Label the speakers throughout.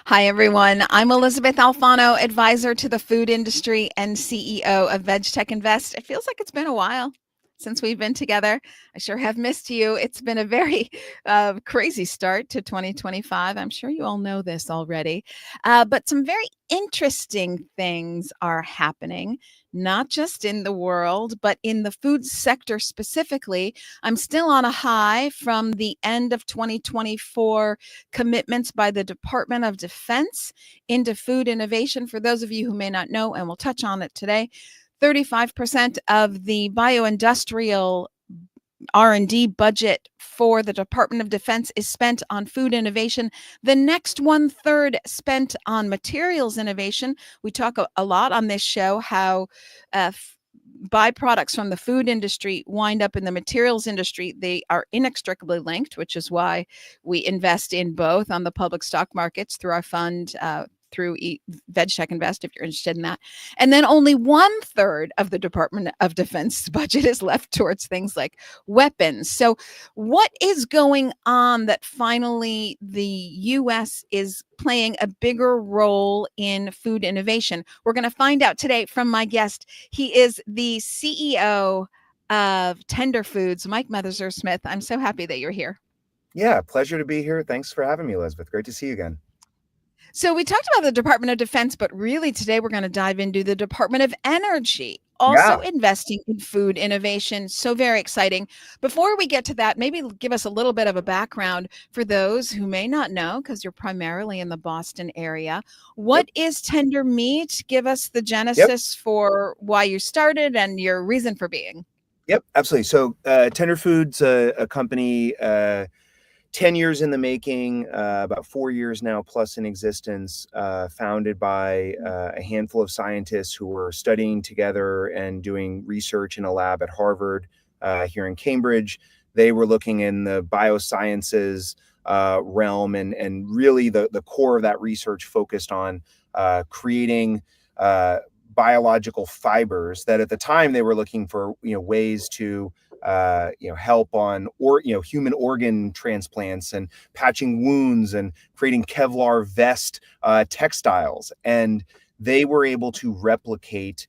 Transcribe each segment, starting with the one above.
Speaker 1: Hi, everyone. I'm Elysabeth Alfano, advisor to the food industry and CEO of VegTech Invest. It feels like it's been a while since we've been together. I sure have missed you. It's been a very crazy start to 2025. I'm sure you all know this already. But some very interesting things are happening, not just in the world, but in the food sector specifically. I'm still on a high from the end of 2024 commitments by the Department of Defense into food innovation. For those of you who may not know, and we'll touch on it today, 35% of the bioindustrial R&D budget for the Department of Defense is spent on food innovation. The next 1/3 spent on materials innovation. We talk a lot on this show how byproducts from the food industry wind up in the materials industry. They are inextricably linked, which is why we invest in both on the public stock markets through our fund, through VegTech Invest, if you're interested in that. And then only 1/3 of the Department of Defense budget is left towards things like weapons. So what is going on that finally the U.S. is playing a bigger role in food innovation? We're going to find out today from my guest. He is the CEO of Tender Foods, Mike Messersmith. I'm so happy that you're here.
Speaker 2: Yeah, pleasure to be here. Thanks for having me, Elizabeth. Great to see you again.
Speaker 1: So we talked about the Department of Defense, but really today we're going to dive into the Department of Energy, also investing in food innovation. So very exciting. Before we get to that, maybe give us a little bit of a background for those who may not know, because you're primarily in the Boston area. What is Tender Meat? Give us the genesis for why you started and your reason for being.
Speaker 2: Yep, absolutely. So Tender Foods, a company 10 years in the making, about 4 years now plus in existence, founded by a handful of scientists who were studying together and doing research in a lab at Harvard here in Cambridge. They were looking in the biosciences realm, and really the core of that research focused on creating biological fibers that at the time they were looking for ways to help on human organ transplants and patching wounds and creating Kevlar vest textiles. And they were able to replicate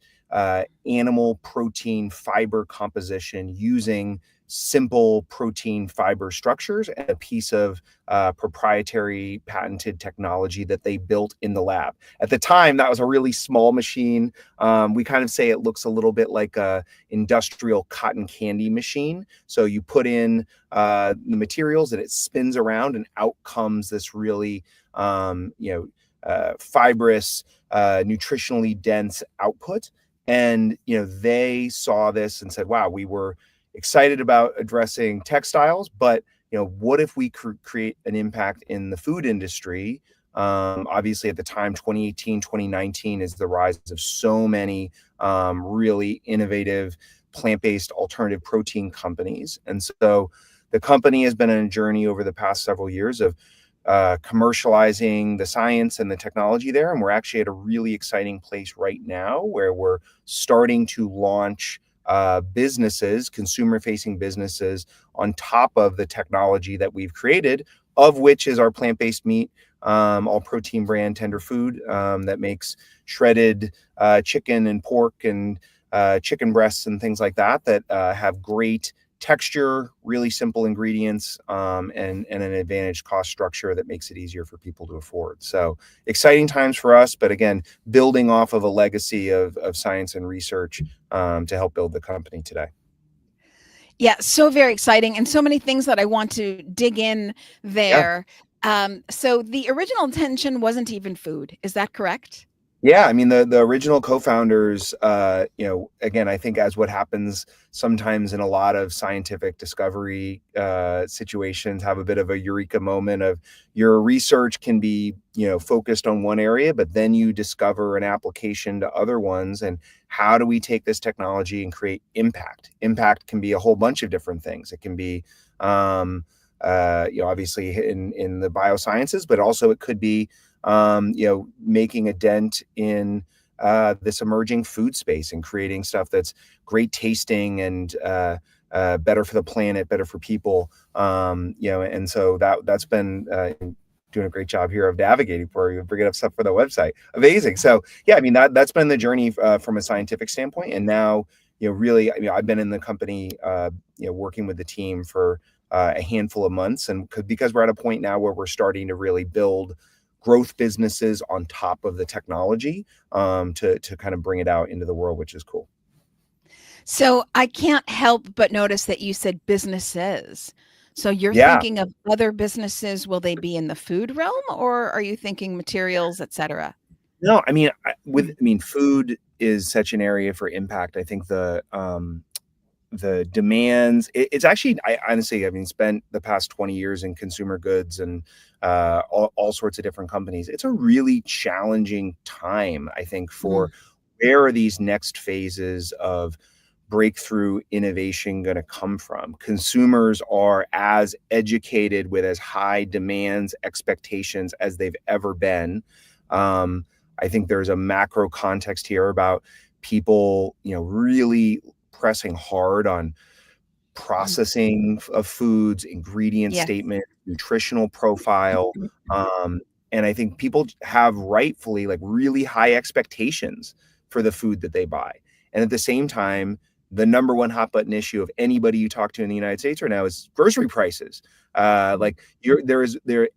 Speaker 2: animal protein fiber composition using simple protein fiber structures and a piece of proprietary patented technology that they built in the lab. At the time, that was a really small machine. We kind of say it looks a little bit like a industrial cotton candy machine. So you put in the materials and it spins around and out comes this really fibrous, nutritionally dense output. And they saw this and said, wow, we were excited about addressing textiles, but what if we create an impact in the food industry? Obviously at the time, 2018, 2019 is the rise of so many really innovative plant-based alternative protein companies. And so the company has been on a journey over the past several years of commercializing the science and the technology there. And we're actually at a really exciting place right now where we're starting to launch businesses, consumer-facing businesses, on top of the technology that we've created, of which is our plant-based meat, all-protein brand Tender Food that makes shredded chicken and pork and chicken breasts and things like that have great texture, really simple ingredients, and an advantaged cost structure that makes it easier for people to afford. So exciting times for us, but again, building off of a legacy of science and research to help build the company today.
Speaker 1: Yeah, so very exciting, and so many things that I want to dig in there. So the original intention wasn't even food. Is that correct?
Speaker 2: Yeah, I mean, the original co-founders, again, I think as what happens sometimes in a lot of scientific discovery situations, have a bit of a eureka moment of your research can be, focused on one area, but then you discover an application to other ones. And how do we take this technology and create impact? Impact can be a whole bunch of different things. It can be, obviously in the biosciences, but also it could be making a dent in this emerging food space and creating stuff that's great tasting and better for the planet, better for people. And so that's been doing a great job here of navigating for you and bringing up stuff for the website. Amazing. So yeah, I mean that's been the journey from a scientific standpoint, and now really, I've been in the company, working with the team for a handful of months, and because we're at a point now where we're starting to really build growth businesses on top of the technology, to kind of bring it out into the world, which is cool.
Speaker 1: So I can't help but notice that you said businesses. So you're
Speaker 2: Yeah.
Speaker 1: thinking of other businesses. Will they be in the food realm, or are you thinking materials, et cetera?
Speaker 2: No, I mean,
Speaker 1: Mm.
Speaker 2: food is such an area for impact. I think the demands, it's actually, I honestly, spent the past 20 years in consumer goods and all sorts of different companies. It's a really challenging time, I think,
Speaker 1: Mm.
Speaker 2: for where are these next phases of breakthrough innovation going to come from. Consumers are as educated with as high demands, expectations as they've ever been. um, I think there's a macro context here about people, really pressing hard on
Speaker 1: Mm.
Speaker 2: processing of foods, ingredient
Speaker 1: Yes.
Speaker 2: statement, nutritional profile. Um, and I think people have rightfully like really high expectations for the food that they buy. And at the same time, the number one hot button issue of anybody you talk to in the United States right now is grocery prices.
Speaker 1: Mm.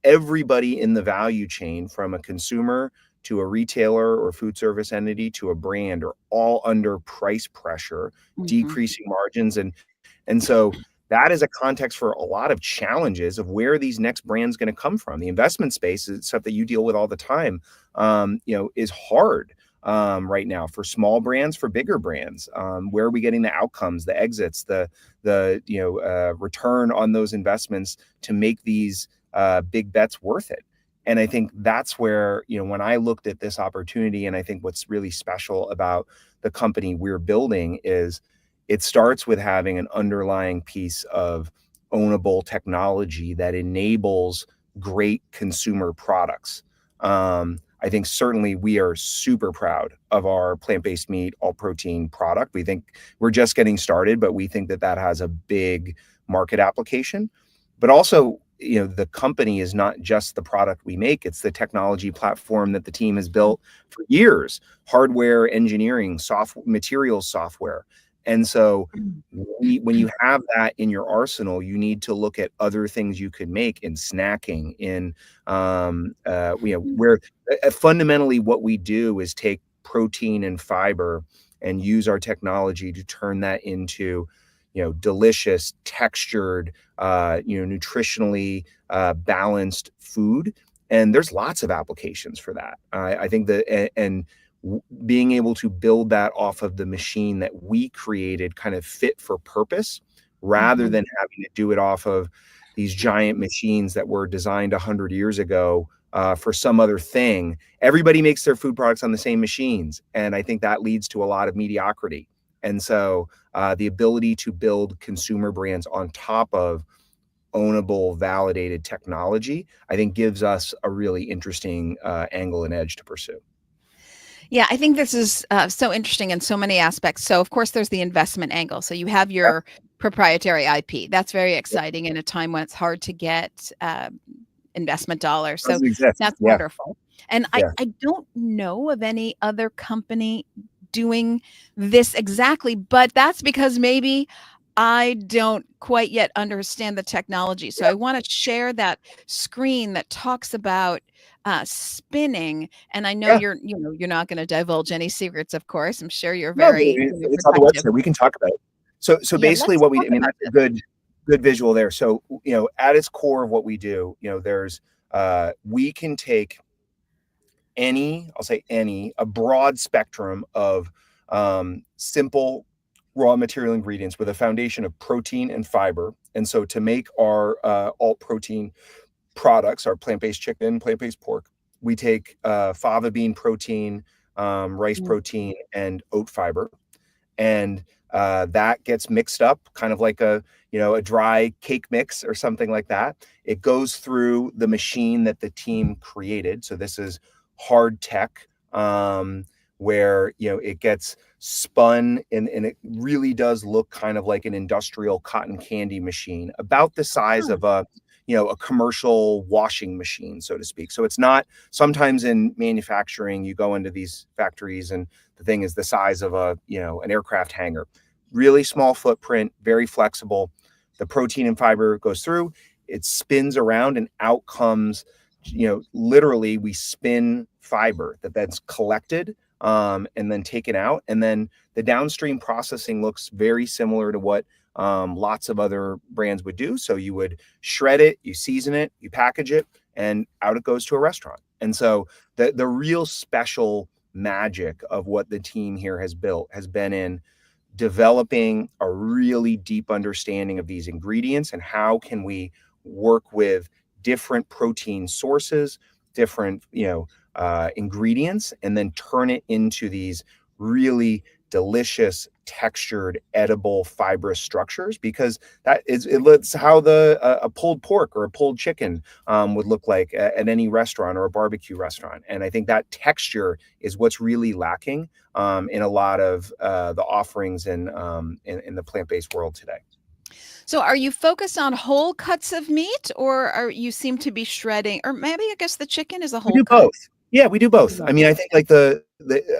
Speaker 2: Everybody in the value chain, from a consumer to a retailer or food service entity to a brand, are all under price pressure,
Speaker 1: Mhm.
Speaker 2: decreasing margins, and so that is a context for a lot of challenges of where these next brands going to come from. The investment space is stuff that you deal with all the time, is hard right now for small brands, for bigger brands. Where are we getting the outcomes, the exits, the return on those investments to make these big bets worth it? And I think that's where, when I looked at this opportunity, and I think what's really special about the company we're building is it starts with having an underlying piece of ownable technology that enables great consumer products. I think certainly we are super proud of our plant-based meat, all protein product. We think we're just getting started, but we think that that has a big market application. But also, the company is not just the product we make, it's the technology platform that the team has built for years, hardware, engineering, software, materials, software. And so when you have that in your arsenal, you need to look at other things you could make in snacking, in where fundamentally what we do is take protein and fiber and use our technology to turn that into, delicious, textured, nutritionally balanced food. And there's lots of applications for that. I think that, and being able to build that off of the machine that we created, kind of fit for purpose, rather
Speaker 1: Mhm.
Speaker 2: than having to do it off of these giant machines that were designed 100 years ago for some other thing. Everybody makes their food products on the same machines, and I think that leads to a lot of mediocrity. And so the ability to build consumer brands on top of ownable, validated technology, I think gives us a really interesting angle and edge to pursue.
Speaker 1: Yeah, I think this is so interesting in so many aspects. So, of course, there's the investment angle. So, you have
Speaker 2: Yeah,
Speaker 1: your proprietary IP. That's very exciting in a time when it's hard to get investment dollars. So,
Speaker 2: doesn't exist.
Speaker 1: that's
Speaker 2: Yeah,
Speaker 1: wonderful. And I,
Speaker 2: yeah.
Speaker 1: I don't know of any other company doing this exactly, but that's because maybe I don't quite yet understand the technology. So, I want to share that screen that talks about spinning, and I know
Speaker 2: Yeah.
Speaker 1: you're not gonna divulge any secrets, of course. I'm sure you're
Speaker 2: No,
Speaker 1: very,
Speaker 2: it's on the
Speaker 1: protective.
Speaker 2: website. We can talk about it. So
Speaker 1: Yeah,
Speaker 2: basically
Speaker 1: let's
Speaker 2: what we,
Speaker 1: talk about
Speaker 2: that's a
Speaker 1: this.
Speaker 2: good visual there. So, at its core of what we do, there's we can take I'll say a broad spectrum of simple raw material ingredients with a foundation of protein and fiber. And so to make our alt protein products, our plant-based chicken, plant-based pork, we take fava bean protein, rice
Speaker 1: Mm.
Speaker 2: protein, and oat fiber, and that gets mixed up kind of like a dry cake mix or something like that. It goes through the machine that the team created. So this is hard tech, where it gets spun, and it really does look kind of like an industrial cotton candy machine, about the size
Speaker 1: Huh.
Speaker 2: of a a commercial washing machine, so to speak. So it's not, sometimes in manufacturing, you go into these factories and the thing is the size of an aircraft hangar, really small footprint, very flexible. The protein and fiber goes through, it spins around, and out comes, literally we spin fiber that's collected, and then taken out. And then the downstream processing looks very similar to what lots of other brands would do. So you would shred it, you season it, you package it, and out it goes to a restaurant. And so the real special magic of what the team here has built has been in developing a really deep understanding of these ingredients and how can we work with different protein sources, different ingredients, and then turn it into these really delicious, textured, edible, fibrous structures, because it's how a pulled pork or a pulled chicken would look like at any restaurant or a barbecue restaurant. And I think that texture is what's really lacking in a lot of the offerings in the plant-based world today.
Speaker 1: So are you focused on whole cuts of meat, or you seem to be shredding, or maybe I guess the chicken is a
Speaker 2: We
Speaker 1: whole
Speaker 2: do
Speaker 1: cut?
Speaker 2: both. Yeah, we do both. I mean, I think like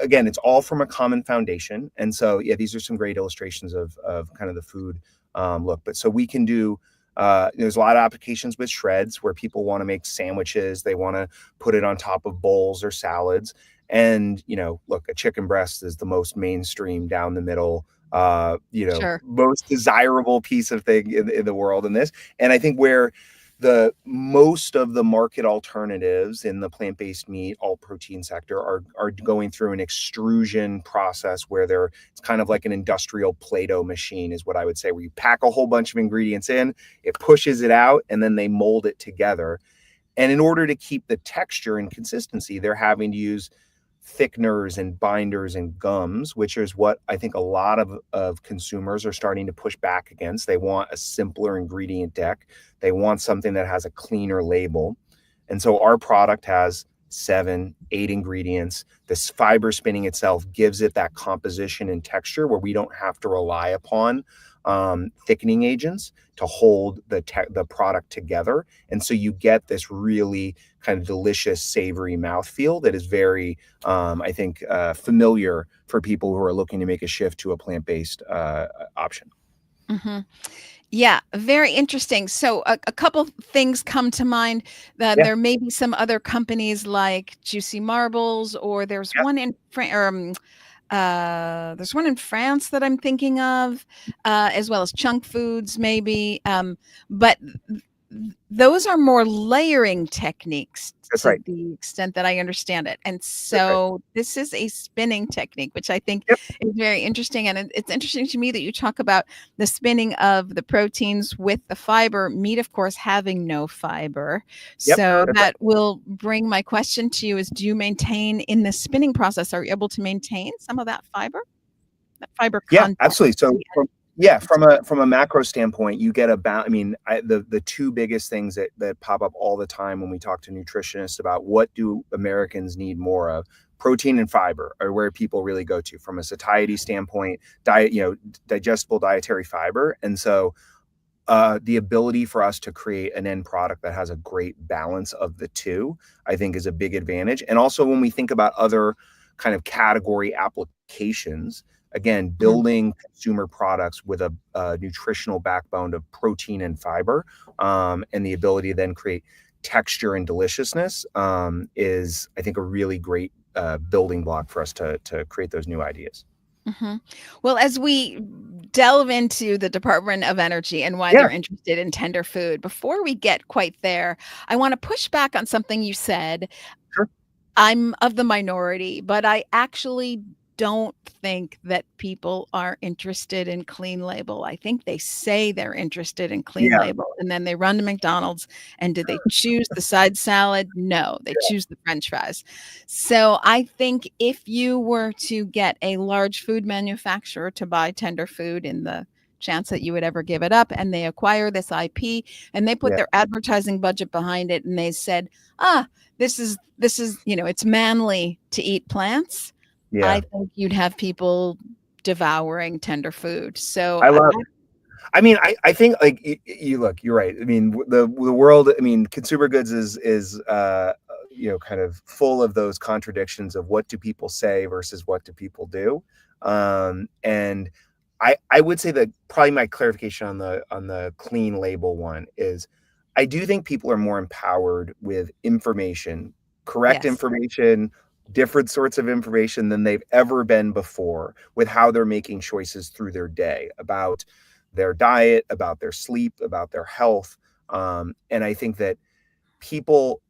Speaker 2: again, it's all from a common foundation. And so, yeah, these are some great illustrations of kind of the food look. But so we can do, there's a lot of applications with shreds where people want to make sandwiches. They want to put it on top of bowls or salads. And, look, a chicken breast is the most mainstream, down the middle,
Speaker 1: Sure.
Speaker 2: most desirable piece of thing in the world in this. And I think where the most of the market alternatives in the plant-based meat, all protein sector are going through an extrusion process where it's kind of like an industrial Play-Doh machine is what I would say, where you pack a whole bunch of ingredients in, it pushes it out, and then they mold it together. And in order to keep the texture and consistency, they're having to use thickeners and binders and gums, which is what I think a lot of consumers are starting to push back against. They want a simpler ingredient deck. They want something that has a cleaner label. And so our product has 7, 8 ingredients. This fiber spinning itself gives it that composition and texture where we don't have to rely upon thickening agents to hold the product together. And so you get this really kind of delicious, savory mouthfeel that is very, I think, familiar for people who are looking to make a shift to a plant-based option.
Speaker 1: Mm-hmm. Yeah, very interesting. So a couple things come to mind that
Speaker 2: Yeah.
Speaker 1: there may be some other companies like Juicy Marbles, or there's
Speaker 2: Yeah.
Speaker 1: one in there's one in France that I'm thinking of, as well as Chunk Foods, maybe. But those are more layering techniques
Speaker 2: That's
Speaker 1: to
Speaker 2: right.
Speaker 1: the extent that I understand it. And
Speaker 2: That's right.
Speaker 1: so this is a spinning technique, which I think
Speaker 2: Yep.
Speaker 1: is very interesting. And it's interesting to me that you talk about the spinning of the proteins with the fiber, meat, of course, having no fiber.
Speaker 2: Yep.
Speaker 1: So
Speaker 2: That's right.
Speaker 1: that will bring my question to you is, do you maintain in the spinning process, are you able to maintain some of that fiber
Speaker 2: Yeah,
Speaker 1: content?
Speaker 2: absolutely. So from a macro standpoint, you get about, I mean, the two biggest things that pop up all the time when we talk to nutritionists about what do Americans need more of, protein and fiber are where people really go to from a satiety standpoint, digestible dietary fiber. And so the ability for us to create an end product that has a great balance of the two, I think is a big advantage. And also when we think about other kind of category applications, again, building consumer products with a nutritional backbone of protein and fiber, and the ability to then create texture and deliciousness is, I think, a really great building block for us to create those new ideas.
Speaker 1: Mm-hmm. Well, as we delve into the Department of Energy and why
Speaker 2: Yeah,
Speaker 1: they're interested in tender food, before we get quite there, I want to push back on something you said.
Speaker 2: sure.
Speaker 1: I'm of the minority, but I actually don't think that people are interested in clean label. I think they say they're interested in clean
Speaker 2: Yeah,
Speaker 1: label, and then they run to McDonald's, and do they choose the side salad? No, they choose the French fries. So I think if you were to get a large food manufacturer to buy tender food, in the chance that you would ever give it up, and they acquire this IP and they put
Speaker 2: yeah,
Speaker 1: their advertising budget behind it, and they said, this is, it's manly to eat plants.
Speaker 2: yeah.
Speaker 1: I think you'd have people devouring tender food. So
Speaker 2: I love it. I mean, I think like you look, you're right. I mean, the world. I mean, consumer goods is kind of full of those contradictions of what do people say versus what do people do. And I would say that probably my clarification on the clean label one is, I do think people are more empowered with information, correct
Speaker 1: Yes.
Speaker 2: information, different sorts of information than they've ever been before with how they're making choices through their day about their diet, about their sleep, about their health. And I think that people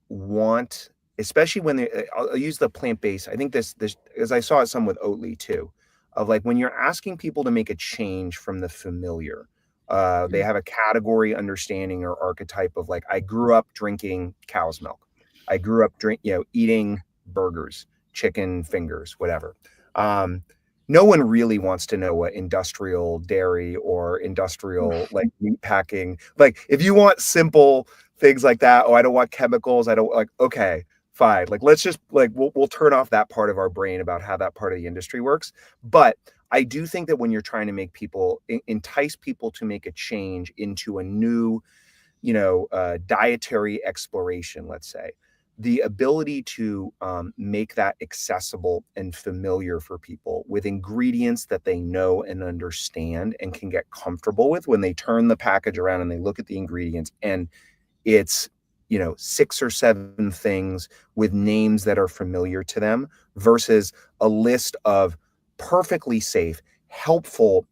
Speaker 2: want, especially when I'll use the plant based. I think this, as I saw it some with Oatly too, of like when you're asking people to make a change from the familiar. They
Speaker 1: Mm.
Speaker 2: have a category understanding or archetype of like, I grew up drinking cow's milk. I grew up eating burgers, chicken fingers, whatever. Um, no one really wants to know what industrial dairy or industrial like meat packing. Like if you want simple things like that, oh, I don't want chemicals. I don't like, okay, fine. Like let's just like we'll turn off that part of our brain about how that part of the industry works. But I do think that when you're trying to make people entice people to make a change into a new dietary exploration, let's say, the ability to make that accessible and familiar for people with ingredients that they know and understand and can get comfortable with when they turn the package around and they look at the ingredients and it's, 6 or 7 things with names that are familiar to them versus a list of perfectly safe, helpful,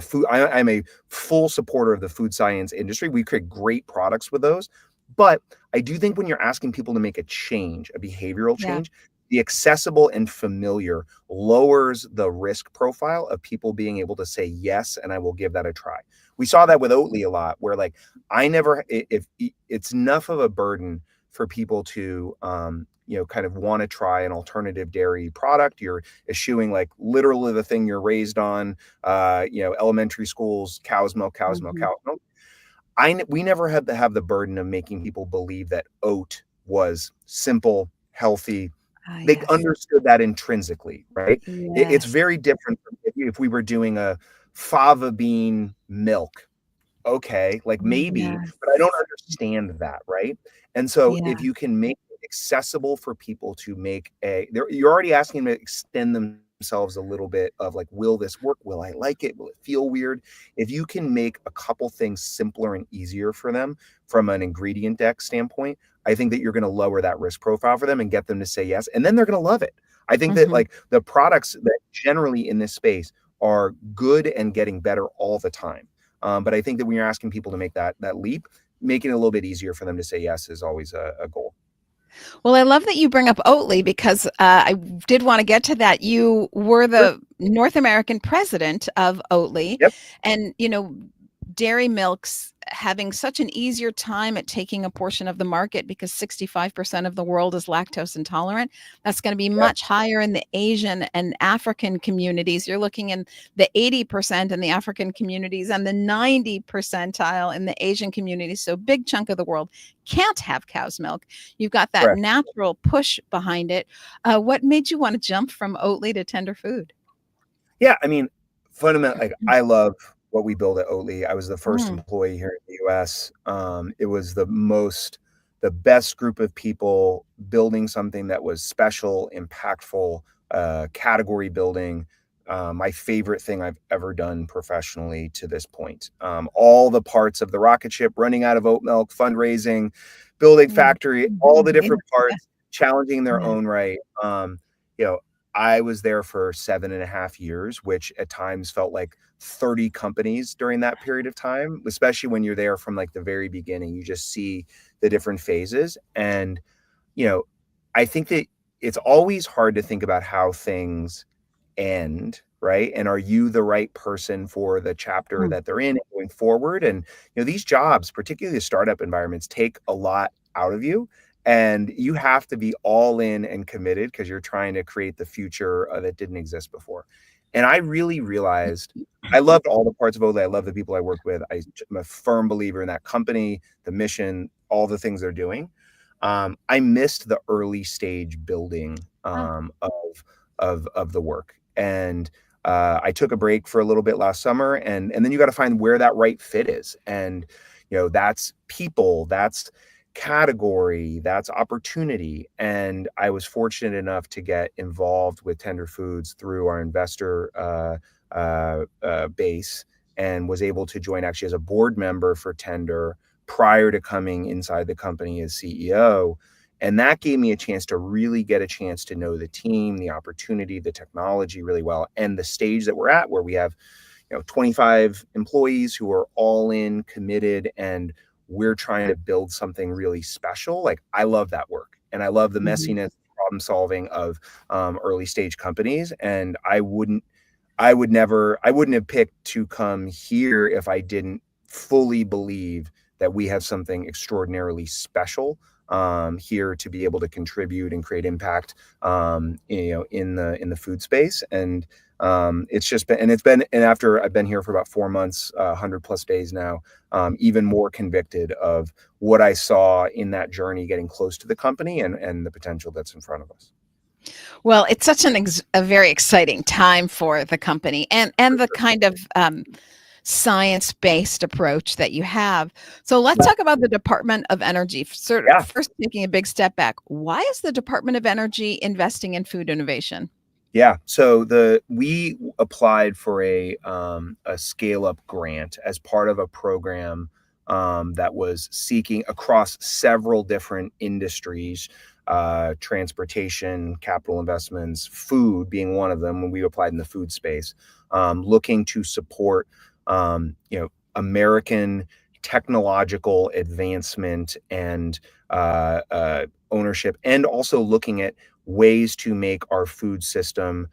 Speaker 2: food. I'm a full supporter of the food science industry. We create great products with those. But I do think when you're asking people to make a change, a behavioral
Speaker 1: Yeah.
Speaker 2: change, the accessible and familiar lowers the risk profile of people being able to say yes, and I will give that a try. We saw that with Oatly a lot, where like I never, if it's enough of a burden for people to, kind of want to try an alternative dairy product. You're eschewing like literally the thing you're raised on, elementary schools, cow's milk, cow's milk,
Speaker 1: Mhm.
Speaker 2: cow's milk. We never had to have the burden of making people believe that oat was simple, healthy.
Speaker 1: Ah,
Speaker 2: They
Speaker 1: yes.
Speaker 2: understood that intrinsically, right? It's
Speaker 1: Yes.
Speaker 2: very different from if we were doing a fava bean milk. Okay, like maybe,
Speaker 1: Yes.
Speaker 2: but I don't understand that, right? And so
Speaker 1: Yeah.
Speaker 2: if you can make it accessible for people to make you're already asking them to extend themselves a little bit of like, will this work? Will I like it? Will it feel weird? If you can make a couple things simpler and easier for them from an ingredient deck standpoint, I think that you're going to lower that risk profile for them and get them to say yes. And then they're going to love it. I think that
Speaker 1: Mhm.
Speaker 2: like the products that generally in this space are good and getting better all the time. But I think that when you're asking people to make that leap, making it a little bit easier for them to say yes is always a goal.
Speaker 1: Well, I love that you bring up Oatly because I did want to get to that. You were
Speaker 2: Sure.
Speaker 1: the North American president of Oatly,
Speaker 2: Yep.
Speaker 1: and dairy milks having such an easier time at taking a portion of the market because 65% of the world is lactose intolerant. That's going to be
Speaker 2: Yep.
Speaker 1: much higher in the Asian and African communities. You're looking in the 80% in the African communities and the 90 percentile in the Asian communities. So big chunk of the world can't have cow's milk. You've got that
Speaker 2: Correct.
Speaker 1: natural push behind it. What made you want to jump from Oatly to Tender Food?
Speaker 2: Yeah. I mean, fundamentally, like I love what we build at Oatly. I was the first
Speaker 1: Mm,
Speaker 2: employee here in the US. It was the best group of people building something that was special, impactful, category building. My favorite thing I've ever done professionally to this point. All the parts of the rocket ship, running out of oat milk, fundraising, building
Speaker 1: mm,
Speaker 2: factory, all the
Speaker 1: yeah,
Speaker 2: different parts, challenging their
Speaker 1: yeah.
Speaker 2: own right. You know, I was there for 7.5 years, which at times felt like 30 companies during that period of time, especially when you're there from like the very beginning. You just see the different phases. And, you know, I think that it's always hard to think about how things end, right? And are you the right person for the chapter
Speaker 1: Mm,
Speaker 2: that they're in going forward? And these jobs, particularly the startup environments, take a lot out of you. And you have to be all in and committed because you're trying to create the future that didn't exist before. And I really realized I loved all the parts of Olay. I love the people I work with. I'm a firm believer in that company, the mission, all the things they're doing. I missed the early stage building
Speaker 1: ah,
Speaker 2: of the work. And I took a break for a little bit last summer, and then you got to find where that right fit is. And, that's people, that's category, that's opportunity. And I was fortunate enough to get involved with Tender Foods through our investor base, and was able to join actually as a board member for Tender prior to coming inside the company as CEO. And that gave me a chance to really get a chance to know the team, the opportunity, the technology really well, and the stage that we're at, where we have 25 employees who are all in, committed, and we're trying to build something really special. Like, I love that work, and I love the messiness, problem solving of early stage companies. And I wouldn't have picked to come here if I didn't fully believe that we have something extraordinarily special here to be able to contribute and create impact, in the food space. And and after I've been here for about 4 months, 100+ days now, even more convicted of what I saw in that journey, getting close to the company and the potential that's in front of us.
Speaker 1: Well, it's such a very exciting time for the company and the kind of science-based approach that you have. So let's talk about the Department of Energy. First, taking a big step back, why is the Department of Energy investing in food innovation?
Speaker 2: Yeah, so we applied for a scale-up grant as part of a program that was seeking across several different industries, transportation, capital investments, food being one of them. When we applied in the food space, looking to support American technological advancement and ownership, and also looking at ways to make our food system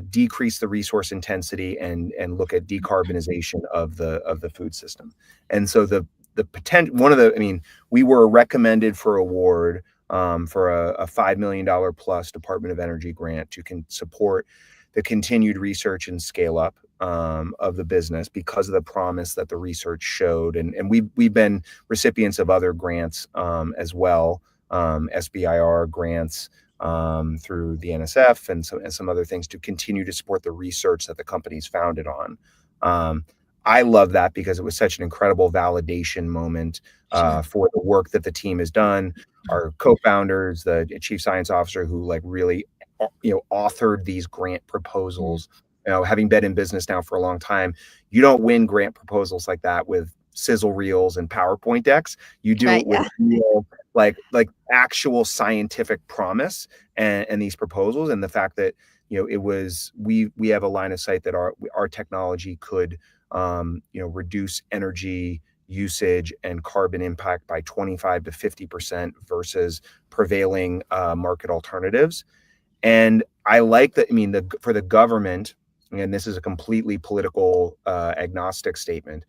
Speaker 2: decrease the resource intensity and look at decarbonization of the food system. And so the potential, we were recommended for award for a $5 million plus Department of Energy grant to support the continued research and scale up of the business because of the promise that the research showed. And we've been recipients of other grants as well, SBIR grants through the NSF and some other things to continue to support the research that the company's founded on. I love that because it was such an incredible validation moment for the work that the team has done. Our co-founders, the chief science officer who really authored these grant proposals. Having been in business now for a long time, you don't win grant proposals like that with sizzle reels and PowerPoint decks. You do it with real, like actual scientific promise and these proposals, and the fact that we have a line of sight that our technology could reduce energy usage and carbon impact by 25 to 50% versus prevailing market alternatives. And I like that. For the government, and this is a completely political agnostic statement,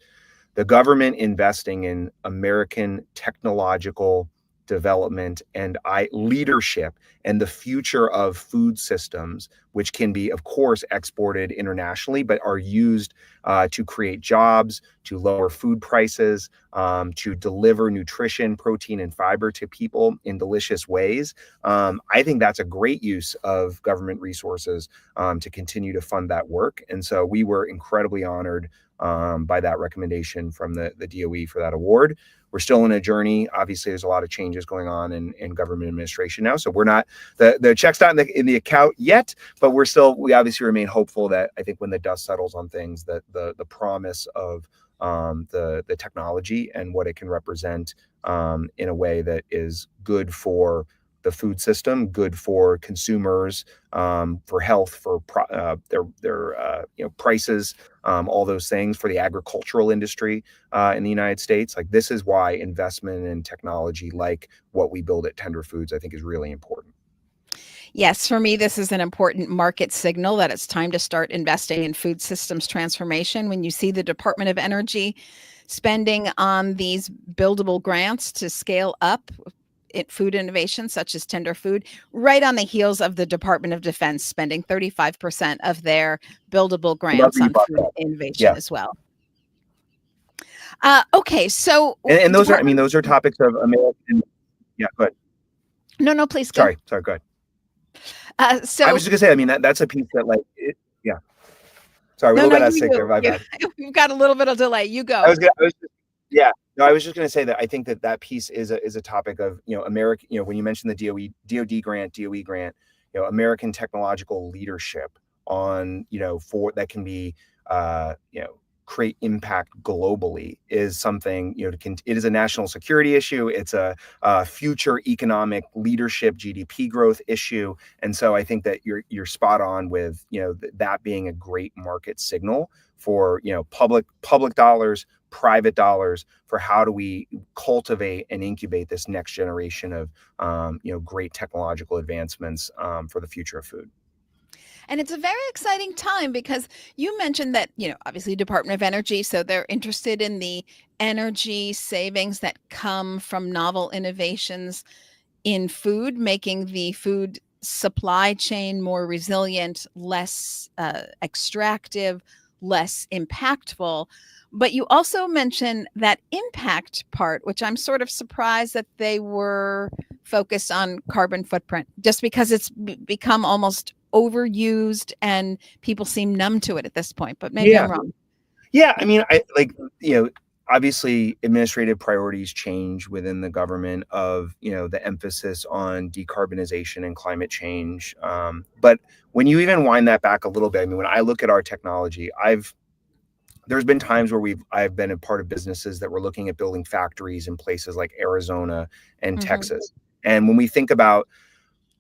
Speaker 2: the government investing in American technological development and leadership and the future of food systems, which can be, of course, exported internationally, but are used to create jobs, to lower food prices, to deliver nutrition, protein, and fiber to people in delicious ways. I think that's a great use of government resources to continue to fund that work. And so we were incredibly honored by that recommendation from the DOE for that award. We're still in a journey. Obviously, there's a lot of changes going on in government administration now. So we're not, the check's not in the account yet, but we obviously remain hopeful that I think when the dust settles on things, that the promise of the technology and what it can represent in a way that is good for the food system, good for consumers, for health, for their prices, all those things, for the agricultural industry in the United States. Like, this is why investment in technology like what we build at Tender Foods, I think, is really important.
Speaker 1: Yes, for me, this is an important market signal that it's time to start investing in food systems transformation. When you see the Department of Energy spending on these buildable grants to scale up food innovation, such as Tender Food, right on the heels of the Department of Defense spending 35% of their buildable grants on food innovation as well. Okay, so
Speaker 2: and those are topics of American. Yeah, go ahead.
Speaker 1: No, please go.
Speaker 2: Sorry, go ahead. So I was just gonna say, that's a piece that Sorry, a
Speaker 1: No,
Speaker 2: little
Speaker 1: no,
Speaker 2: bit out of
Speaker 1: you
Speaker 2: sync there. My
Speaker 1: you
Speaker 2: bad.
Speaker 1: you've got a little bit of delay. You
Speaker 2: I
Speaker 1: go.
Speaker 2: was, gonna, I was just, yeah. No, I was just going to say that I think that that piece is a topic of, American, when you mentioned the DOD grant, DOE grant, American technological leadership on, for that can be, create impact globally is something, it is a national security issue. It's a future economic leadership, GDP growth issue. And so I think that you're spot on with, that being a great market signal for, public dollars, private dollars, for how do we cultivate and incubate this next generation of, great technological advancements for the future of food.
Speaker 1: And it's a very exciting time because you mentioned that, obviously Department of Energy, so they're interested in the energy savings that come from novel innovations in food, making the food supply chain more resilient, less extractive, less impactful. But you also mentioned that impact part, which I'm sort of surprised that they were focused on carbon footprint, just because it's become almost overused and people seem numb to it at this point. But maybe
Speaker 2: Yeah.
Speaker 1: I'm wrong.
Speaker 2: Yeah. I mean, obviously administrative priorities change within the government of, the emphasis on decarbonization and climate change. But when you even wind that back a little bit, I mean, when I look at our technology, there's been times where I've been a part of businesses that were looking at building factories in places like Arizona and Texas. And when we think about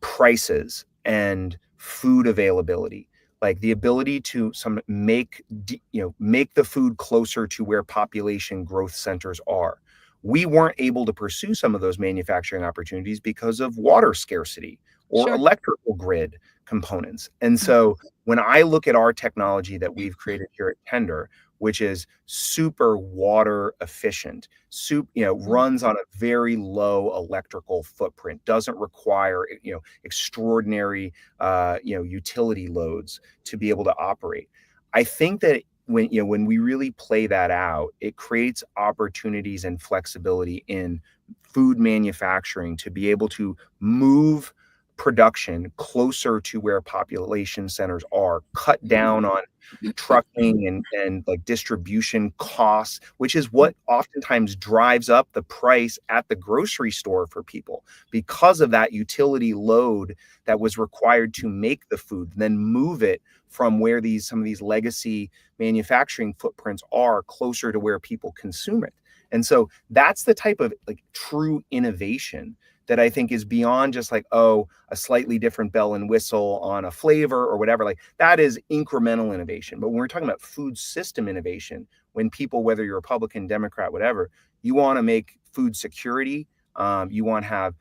Speaker 2: prices and food availability, like the ability to make the food closer to where population growth centers are, we weren't able to pursue some of those manufacturing opportunities because of water scarcity or
Speaker 1: Sure.
Speaker 2: electrical grid components. And so when I look at our technology that we've created here at Tender, which is super water efficient, runs on a very low electrical footprint, doesn't require, extraordinary, utility loads to be able to operate. I think that when we really play that out, it creates opportunities and flexibility in food manufacturing to be able to move production closer to where population centers are, cut down on trucking and like distribution costs, which is what oftentimes drives up the price at the grocery store for people because of that utility load that was required to make the food, then move it from where some of these legacy manufacturing footprints are closer to where people consume it. And so that's the type of like true innovation that I think is beyond just like, a slightly different bell and whistle on a flavor or whatever. Like that is incremental innovation. But when we're talking about food system innovation, when people, whether you're Republican, Democrat, whatever, you want to make food security, you want to have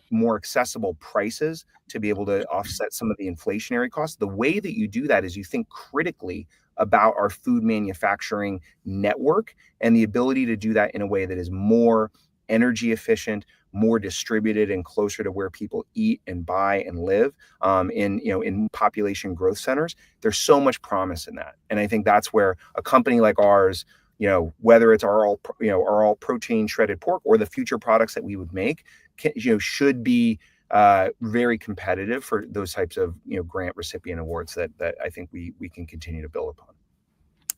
Speaker 2: more accessible prices to be able to offset some of the inflationary costs. The way that you do that is you think critically about our food manufacturing network and the ability to do that in a way that is more energy efficient, more distributed, and closer to where people eat and buy and live, in population growth centers. There's so much promise in that, and I think that's where a company like ours, whether it's our all protein shredded pork or the future products that we would make, should be very competitive for those types of grant recipient awards that I think we can continue to build upon.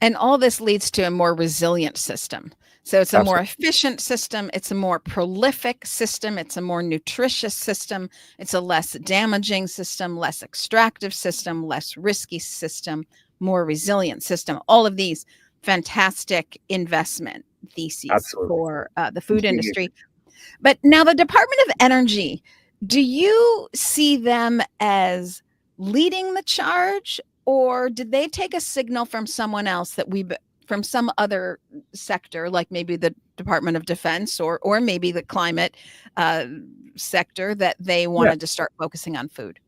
Speaker 1: And all this leads to a more resilient system. So it's a more
Speaker 2: Absolutely.
Speaker 1: efficient system. It's a more prolific system. It's a more nutritious system. It's a less damaging system, less extractive system, less risky system, more resilient system. All of these fantastic investment theses
Speaker 2: Absolutely.
Speaker 1: for the food industry. But now the Department of Energy, do you see them as leading the charge, or did they take a signal from someone else from some other sector, like maybe the Department of Defense or maybe the climate sector, that they wanted to start focusing on food?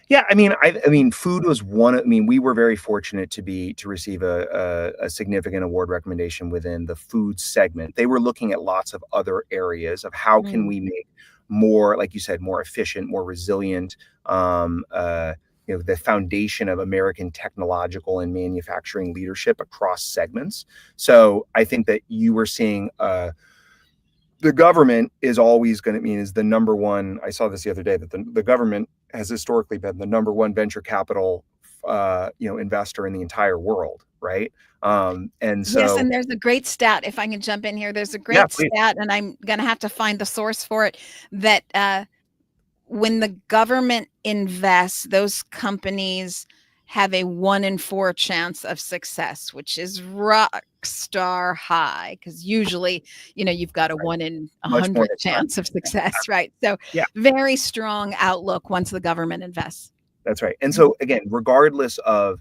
Speaker 2: Yeah, I mean, food was one. I mean, we were very fortunate to receive a significant award recommendation within the food segment. They were looking at lots of other areas of how can we make more, like you said, more efficient, more resilient. The foundation of American technological and manufacturing leadership across segments. So I think that you were seeing. The government is always going to is the number one. I saw this the other day that the government has historically been the number one venture capital investor in the entire world, right? And
Speaker 1: Yes,
Speaker 2: so,
Speaker 1: and there's a great stat, if I can jump in here. There's a
Speaker 2: yeah,
Speaker 1: great
Speaker 2: please.
Speaker 1: stat, and I'm gonna have to find the source for it, that, when the government invests, those companies have a 1 in 4 chance of success, which is rock star high, because usually, you've got a
Speaker 2: Right.
Speaker 1: 1 in
Speaker 2: Much more
Speaker 1: 100
Speaker 2: than none.
Speaker 1: chance of success, right? So,
Speaker 2: Yeah.
Speaker 1: very strong outlook once the government invests.
Speaker 2: That's right. And so again, regardless of,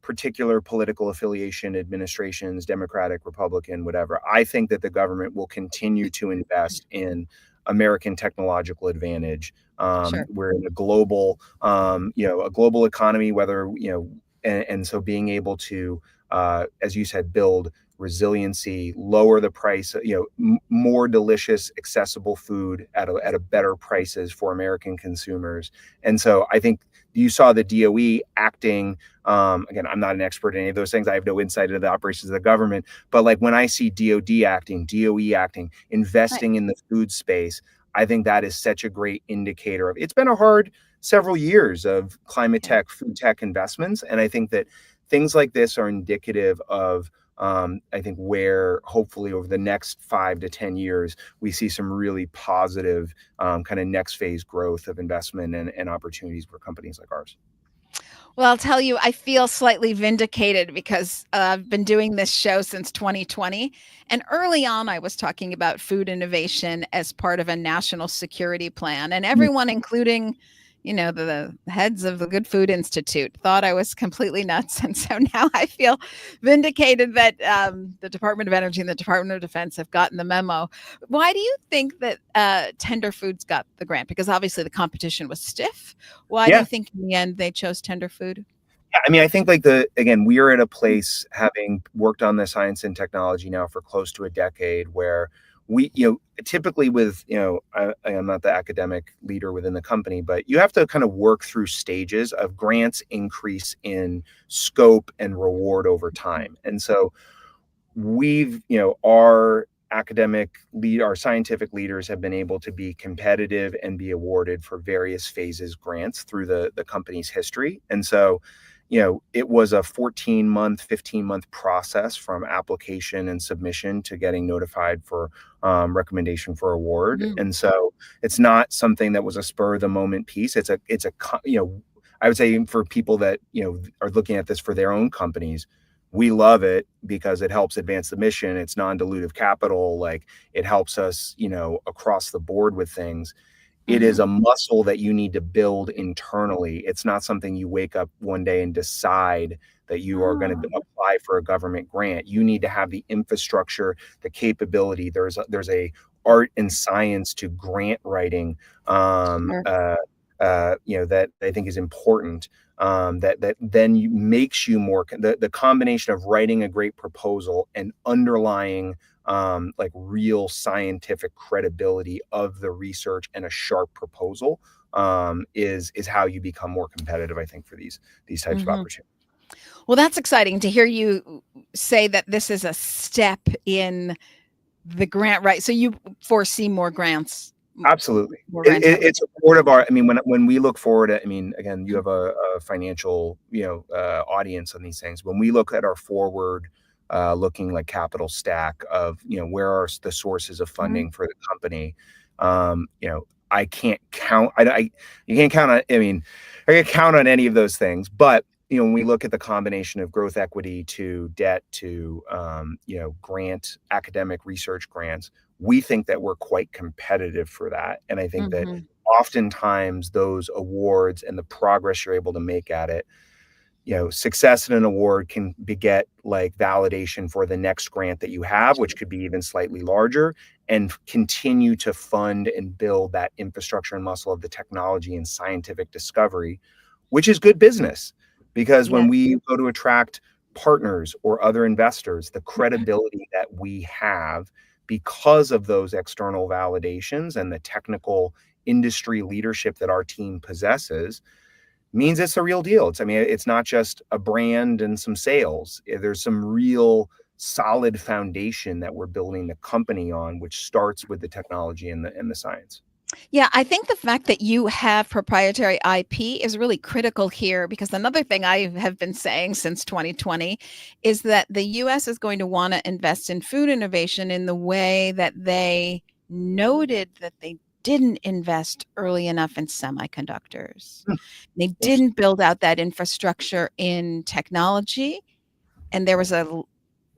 Speaker 2: particular political affiliation, administrations, Democratic, Republican, whatever, I think that the government will continue to invest in American technological advantage.
Speaker 1: Sure.
Speaker 2: We're in a global economy, and so being able to, as you said, build resiliency, lower the price, more delicious, accessible food at a better prices for American consumers. And so I think you saw the DOE acting. Again, I'm not an expert in any of those things. I have no insight into the operations of the government. But like when I see DOE acting,
Speaker 1: Right.
Speaker 2: investing in the food space, I think that is such a great indicator of, it's been a hard several years of climate
Speaker 1: Yeah.
Speaker 2: tech, food tech investments. And I think that things like this are indicative of, I think, where hopefully over the next 5 to 10 years, we see some really positive kind of next phase growth of investment and opportunities for companies like ours.
Speaker 1: Well, I'll tell you, I feel slightly vindicated because I've been doing this show since 2020. And early on, I was talking about food innovation as part of a national security plan. And everyone, including, the heads of the Good Food Institute, thought I was completely nuts. And so now I feel vindicated that the Department of Energy and the Department of Defense have gotten the memo. Why do you think that Tender Foods got the grant? Because obviously the competition was stiff. Why do you
Speaker 2: Yeah.
Speaker 1: think in the end they chose Tender Food?
Speaker 2: Yeah, I mean, I think again, we are at a place, having worked on the science and technology now for close to a decade, where we, typically with, I'm not the academic leader within the company, but you have to kind of work through stages of grants increase in scope and reward over time. And so our scientific leaders have been able to be competitive and be awarded for various phases grants through the company's history. And so, it was a 14-month, 15-month process from application and submission to getting notified for recommendation for award.
Speaker 1: Mm.
Speaker 2: And so it's not something that was a spur of the moment piece. I would say, for people that, are looking at this for their own companies, we love it because it helps advance the mission. It's non-dilutive capital. Like, it helps us, across the board with things. It is
Speaker 1: Mhm.
Speaker 2: a muscle that you need to build internally. It's not something you wake up one day and decide that you are going to
Speaker 1: Oh,
Speaker 2: apply for a government grant. You need to have the infrastructure, the capability. There's a art and science to grant writing,
Speaker 1: sure.
Speaker 2: that I think is important. That then makes you more, the combination of writing a great proposal and underlying like real scientific credibility of the research and a sharp proposal is how you become more competitive, I think, for these types of
Speaker 1: Mhm.
Speaker 2: opportunities.
Speaker 1: Well, that's exciting to hear you say that this is a step in the grant, right? So you foresee more grants,
Speaker 2: Absolutely.
Speaker 1: more grants coming.
Speaker 2: It's a part of our, I mean, when we look forward at, I mean, again, you have a financial, audience on these things. When we look at our forward, looking like capital stack of, where are the sources of
Speaker 1: Mhm.
Speaker 2: funding for the company, I can't count, you can't count on, I mean, I can't count on any of those things, but, when we look at the combination of growth equity to debt to, grant, academic research grants, we think that we're quite competitive for that. And I think that
Speaker 1: Mhm.
Speaker 2: oftentimes those awards and the progress you're able to make at it, success in an award can beget like validation for the next grant that you have, which could be even slightly larger, and continue to fund and build that infrastructure and muscle of the technology and scientific discovery, which is good business. Because when
Speaker 1: Yes.
Speaker 2: we go to attract partners or other investors, the credibility that we have because of those external validations and the technical industry leadership that our team possesses means it's a real deal. I mean, it's not just a brand and some sales. There's some real solid foundation that we're building the company on, which starts with the technology and the science.
Speaker 1: Yeah, I think the fact that you have proprietary IP is really critical here, because another thing I have been saying since 2020 is that the US is going to want to invest in food innovation in the way that they noted that they didn't invest early enough in semiconductors.
Speaker 2: Hmm,
Speaker 1: They
Speaker 2: interesting.
Speaker 1: didn't build out that infrastructure in technology, and there was a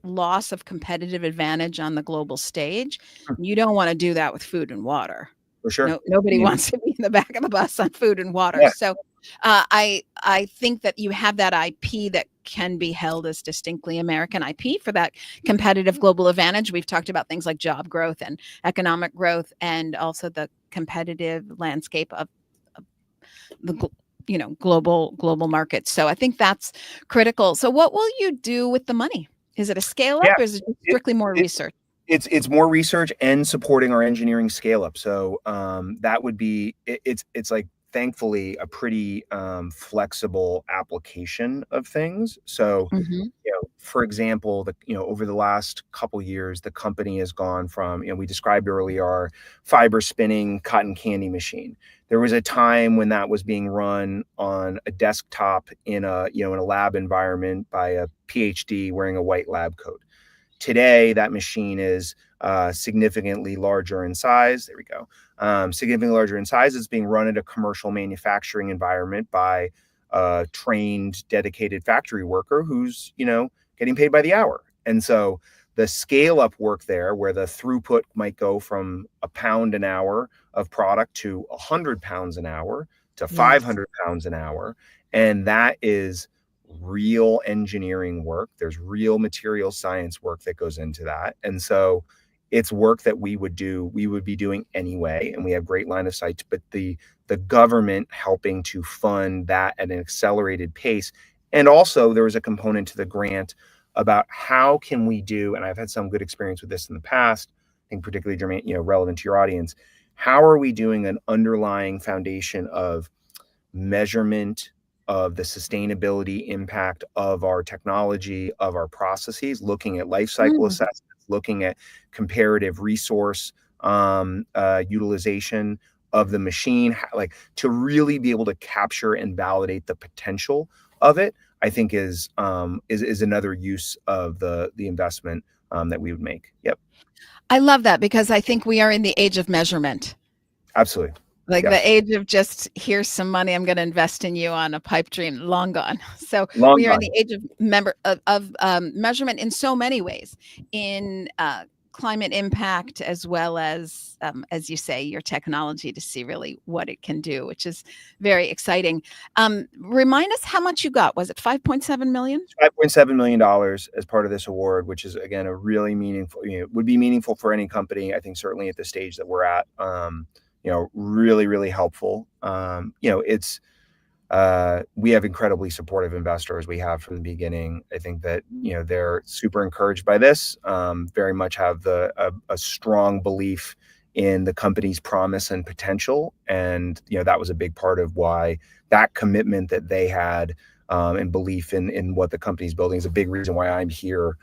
Speaker 1: loss of competitive advantage on the global stage.
Speaker 2: Hmm,
Speaker 1: You don't want to do that with food and water.
Speaker 2: for sure.
Speaker 1: No, nobody
Speaker 2: You-
Speaker 1: wants to be in the back of the bus on food and water.
Speaker 2: yeah,
Speaker 1: So, I think that you have that IP that can be held as distinctly American IP for that competitive global advantage. We've talked about things like job growth and economic growth, and also the competitive landscape of the global markets. So I think that's critical. So what will you do with the money? Is it a scale up,
Speaker 2: yeah.
Speaker 1: or is it
Speaker 2: It,
Speaker 1: strictly more
Speaker 2: it,
Speaker 1: research?
Speaker 2: it's more research and supporting our engineering scale up. So that would be it's like thankfully a pretty flexible application of things. So
Speaker 1: Mhm.
Speaker 2: for example, over the last couple years, the company has gone from, we described earlier our fiber spinning cotton candy machine. There was a time when that was being run on a desktop in a lab environment by a PhD wearing a white lab coat. Today, that machine is significantly larger in size. There we go. Significantly larger in size. It's being run at a commercial manufacturing environment by a trained, dedicated factory worker who's, getting paid by the hour. And so the scale up work there, where the throughput might go from a pound an hour of product to 100 pounds an hour to
Speaker 1: Yes.
Speaker 2: 500 pounds an hour. And that is real engineering work. There's real material science work that goes into that. And so it's work that we would be doing anyway. And we have great line of sight, but the government helping to fund that at an accelerated pace. And also there was a component to the grant about how can we do, and I've had some good experience with this in the past, I think particularly germane, relevant to your audience. How are we doing an underlying foundation of measurement of the sustainability impact of our technology, of our processes, looking at life cycle
Speaker 1: Mm.
Speaker 2: assessments, looking at comparative resource utilization of the machine, like to really be able to capture and validate the potential of it. I think is another use of the investment that we would make. Yep,
Speaker 1: I love that, because I think we are in the age of measurement.
Speaker 2: absolutely.
Speaker 1: Like the
Speaker 2: Yes,
Speaker 1: age of just, here's some money, I'm going to invest in you on a pipe dream, long gone. So
Speaker 2: long
Speaker 1: we are in
Speaker 2: gone.
Speaker 1: the age of measurement in so many ways, in climate impact, as well as you say, your technology, to see really what it can do, which is very exciting. Remind us how much you got. Was it 5.7 million?
Speaker 2: $5.7 million as part of this award, which is again a really meaningful, would be meaningful for any company. I think certainly at the stage that we're at, really, really helpful. It's we have incredibly supportive investors. We have from the beginning. I think that they're super encouraged by this. Very much have a strong belief in the company's promise and potential, and that was a big part of why that commitment that they had, and belief in what the company's building is a big reason why I'm here.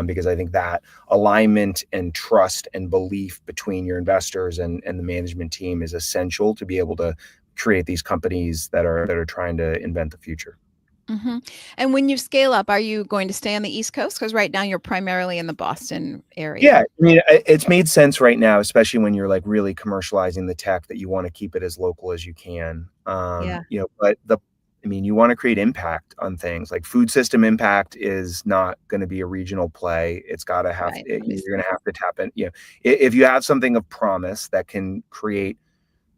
Speaker 2: Because I think that alignment and trust and belief between your investors and the management team is essential to be able to create these companies that are trying to invent the future.
Speaker 1: Hmm. And when you scale up, are you going to stay on the East Coast? Because right now you're primarily in the Boston
Speaker 2: Yeah,
Speaker 1: area.
Speaker 2: I mean, it's made sense right now, especially when you're like really commercializing the tech, that you want to keep it as local as you can.
Speaker 1: Yeah,
Speaker 2: But I mean, you want to create impact on things. Like food system impact is not going to be a regional play. It's got to have,
Speaker 1: right.
Speaker 2: you're going to have to tap in. If you have something of promise that can create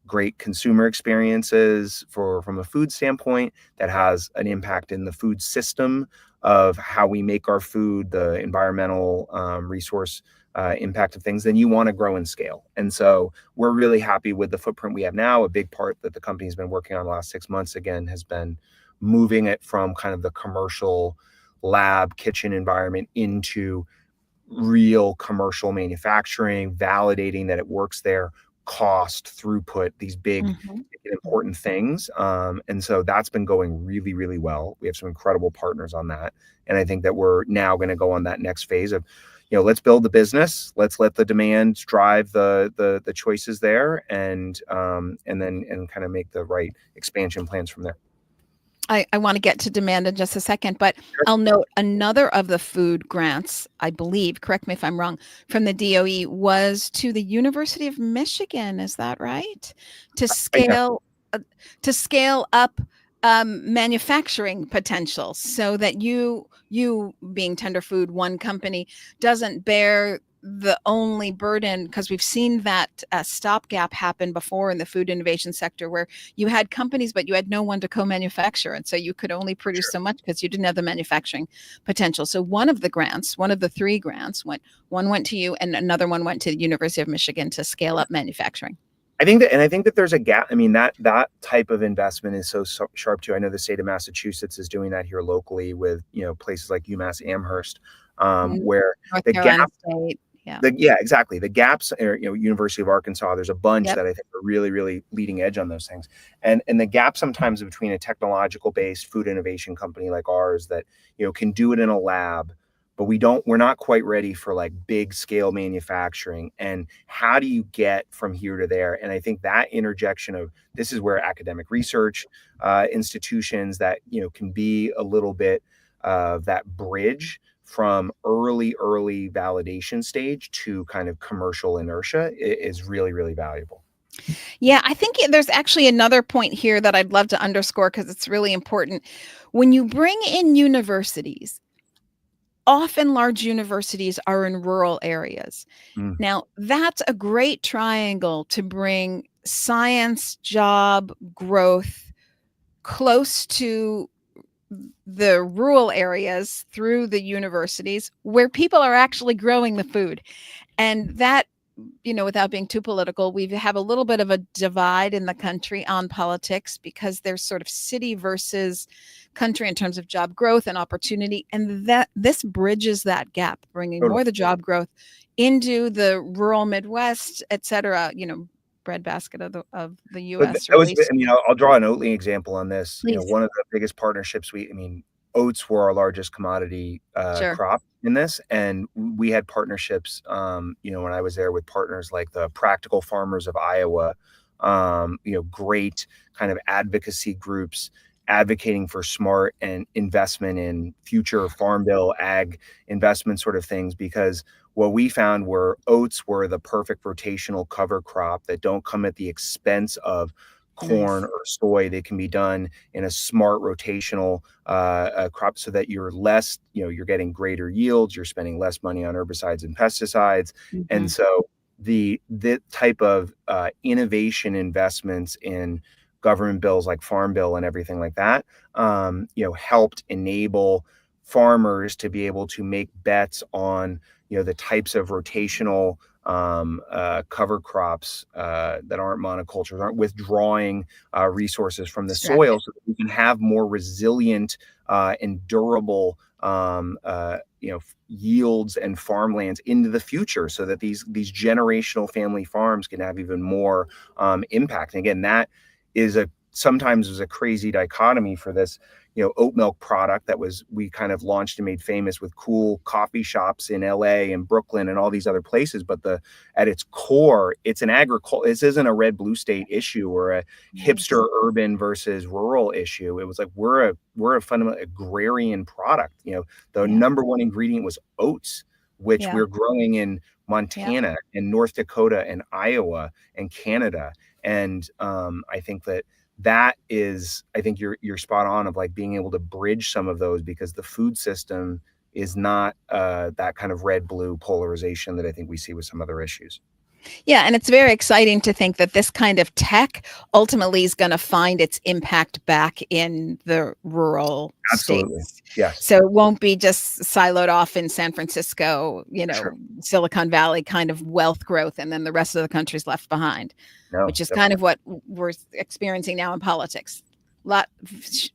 Speaker 2: great consumer experiences from a food standpoint, that has an impact in the food system of how we make our food, the environmental resource impact of things, then you want to grow and scale. And so we're really happy with the footprint we have now. A big part that the company's been working on the last 6 months, again, has been moving it from kind of the commercial lab kitchen environment into real commercial manufacturing, validating that it works there, cost, throughput, these big
Speaker 1: Mhm.
Speaker 2: important things. And so that's been going really, really well. We have some incredible partners on that. And I think that we're now going to go on that next phase of, let's build the business. Let's let the demand drive the choices there, and kind of make the right expansion plans from there.
Speaker 1: I want to get to demand in just a second, but
Speaker 2: Sure.
Speaker 1: I'll note another of the food grants, I believe, correct me if I'm wrong, from the DOE was to the University of Michigan. Is that right? To
Speaker 2: Yeah,
Speaker 1: scale to scale up manufacturing potential, so that you being Tender Food, one company, doesn't bear the only burden, because we've seen that stopgap happen before in the food innovation sector, where you had companies, but you had no one to co-manufacture. And so you could only produce
Speaker 2: sure.
Speaker 1: so much because you didn't have the manufacturing potential. So one of the grants, one of the 3 grants one went to you and another one went to the University of Michigan to scale up manufacturing.
Speaker 2: I think that there's a gap. I mean, that type of investment is so sharp too. I know the state of Massachusetts is doing that here locally with, places like UMass Amherst, where
Speaker 1: North
Speaker 2: the
Speaker 1: Carolina
Speaker 2: gap,
Speaker 1: State. Yeah.
Speaker 2: exactly. The gaps are, University of Arkansas, there's a bunch
Speaker 1: Yep.
Speaker 2: that I think are really, really leading edge on those things. And the gap sometimes between a technological based food innovation company like ours that, can do it in a lab, but we're not quite ready for like big scale manufacturing. And how do you get from here to there? And I think that interjection of, this is where academic research institutions that, can be a little bit of that bridge from early validation stage to kind of commercial inertia is really, really valuable.
Speaker 1: Yeah, I think there's actually another point here that I'd love to underscore, because it's really important. When you bring in universities, often large universities are in rural areas.
Speaker 2: Mm.
Speaker 1: Now, that's a great triangle to bring science, job, growth close to the rural areas through the universities, where people are actually growing the food. And that, without being too political, we have a little bit of a divide in the country on politics, because there's sort of city versus country in terms of job growth and opportunity. And that this bridges that gap, bringing
Speaker 2: Totally.
Speaker 1: more of the job growth into the rural Midwest, et cetera, breadbasket of the
Speaker 2: But
Speaker 1: U.S.
Speaker 2: that was,
Speaker 1: really.
Speaker 2: I mean, I'll draw an Oatly example on this.
Speaker 1: Please.
Speaker 2: One of the biggest partnerships oats were our largest commodity
Speaker 1: Sure.
Speaker 2: crop in this, and we had partnerships. When I was there, with partners like the Practical Farmers of Iowa, great kind of advocacy groups advocating for smart and investment in future farm bill ag investment sort of things, because what we found were oats were the perfect rotational cover crop that don't come at the expense of corn
Speaker 1: Nice.
Speaker 2: or soy. They can be done in a smart rotational crop, so that you're less, you're getting greater yields, you're spending less money on herbicides and pesticides. And so the type of innovation investments in government bills like Farm Bill and everything like that, helped enable farmers to be able to make bets on, the types of rotational cover crops that aren't monocultures, aren't withdrawing resources from the soil, so that we can have more resilient and durable yields and farmlands into the future, so that these generational family farms can have even more impact. And again, that is sometimes was a crazy dichotomy for this, oat milk product that we kind of launched and made famous with cool coffee shops in LA and Brooklyn and all these other places. But at its core, it's an this isn't a red blue state issue or a hipster urban versus rural issue. It was like, we're a fundamental agrarian product. The number one ingredient was oats, which we're growing in Montana and North Dakota and Iowa and Canada. And I think I think you're spot on of like being able to bridge some of those, because the food system is not that kind of red blue polarization that I think we see with some other issues.
Speaker 1: Yeah, and it's very exciting to think that this kind of tech ultimately is going to find its impact back in the rural
Speaker 2: Absolutely.
Speaker 1: states.
Speaker 2: Yes.
Speaker 1: So it won't be just siloed off in San Francisco,
Speaker 2: Sure.
Speaker 1: Silicon Valley kind of wealth growth, and then the rest of the country's left behind, which is kind of what we're experiencing now in politics.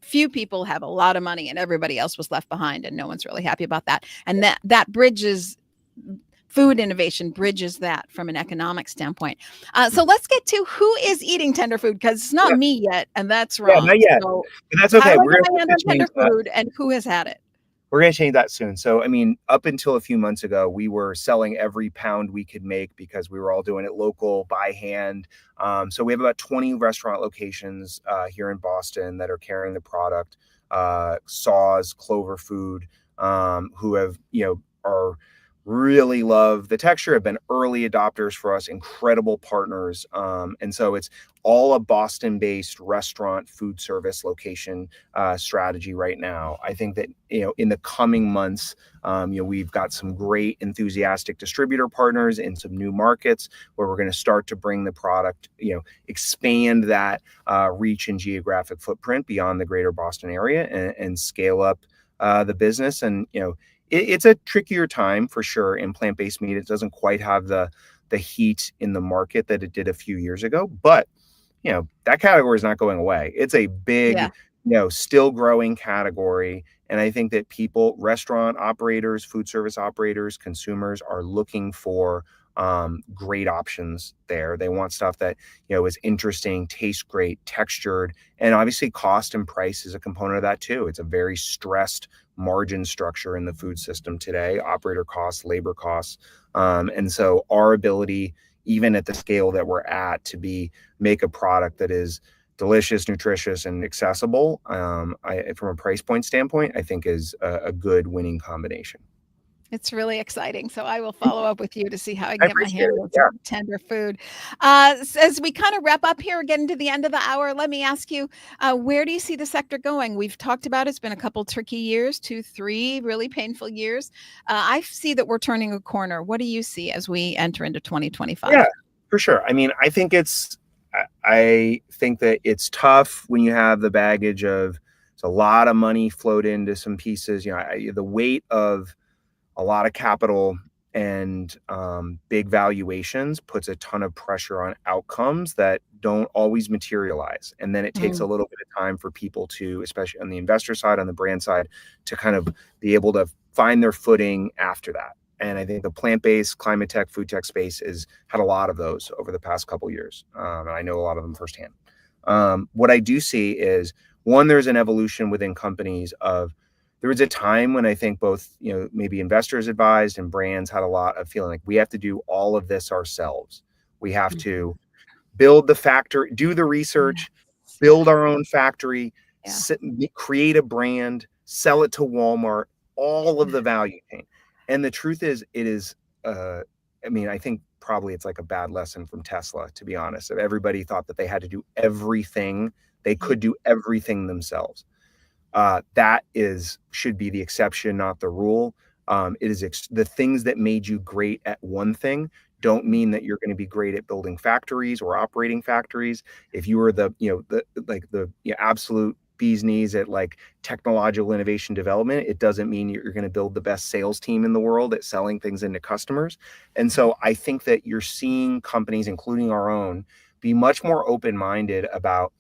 Speaker 1: Few people have a lot of money, and everybody else was left behind, and no one's really happy about that. And that bridges food innovation, bridges that from an economic standpoint. So let's get to who is eating tender food, because it's not me yet, and that's wrong.
Speaker 2: Yeah, not yet.
Speaker 1: So
Speaker 2: But that's okay.
Speaker 1: how do
Speaker 2: We're
Speaker 1: I
Speaker 2: going
Speaker 1: get my hand on tender food, and who has had it?
Speaker 2: We're going to change that soon. So, I mean, up until a few months ago, we were selling every pound we could make because we were all doing it local by hand. So we have about 20 restaurant locations here in Boston that are carrying the product. Saws, Clover Food, who have, are really love the texture, have been early adopters for us, incredible partners. And so it's all a Boston-based restaurant food service location strategy right now. I think that, in the coming months, we've got some great enthusiastic distributor partners in some new markets where we're going to start to bring the product, expand that reach and geographic footprint beyond the greater Boston area and scale up the business. And, it's a trickier time for sure in plant-based meat. It doesn't quite have the heat in the market that it did a few years ago, but that category is not going away. It's a big, still growing category. And I think that people, restaurant operators, food service operators, consumers are looking for great options there. They want stuff that, is interesting, tastes great, textured, and obviously cost and price is a component of that too. It's a very stressed margin structure in the food system today, operator costs, labor costs. And so our ability, even at the scale that we're at, to make a product that is delicious, nutritious, and accessible, from a price point standpoint, I think is a good winning combination.
Speaker 1: It's really exciting. So I will follow up with you to see how I can
Speaker 2: I
Speaker 1: get my
Speaker 2: appreciate
Speaker 1: hands
Speaker 2: it.
Speaker 1: on
Speaker 2: Yeah.
Speaker 1: some tender food. As we kind of wrap up here, getting to the end of the hour, let me ask you, where do you see the sector going? We've talked about it's been a couple tricky years, 2, 3 really painful years. I see that we're turning a corner. What do you see as we enter into 2025?
Speaker 2: Yeah, for sure. I mean, I think that it's tough when you have the baggage of it's a lot of money flowed into some pieces. The weight of a lot of capital and big valuations puts a ton of pressure on outcomes that don't always materialize. And then it takes a little bit of time for people to, especially on the investor side, on the brand side, to kind of be able to find their footing after that. And I think the plant-based climate tech, food tech space has had a lot of those over the past couple of years. And I know a lot of them firsthand. What I do see is, one, there's an evolution within companies of, there was a time when I think both, maybe investors advised and brands had a lot of feeling like we have to do all of this ourselves. We have to build the factory, do the research, build our own factory, create a brand, sell it to Walmart, all of the value chain. And the truth is, I think probably it's like a bad lesson from Tesla, to be honest. If everybody thought that they had to do everything, they could do everything themselves. That should be the exception, not the rule. It is the things that made you great at one thing don't mean that you're going to be great at building factories or operating factories. If you were the absolute bee's knees at like technological innovation development, it doesn't mean you're going to build the best sales team in the world at selling things into customers. And so I think that you're seeing companies, including our own, be much more open-minded about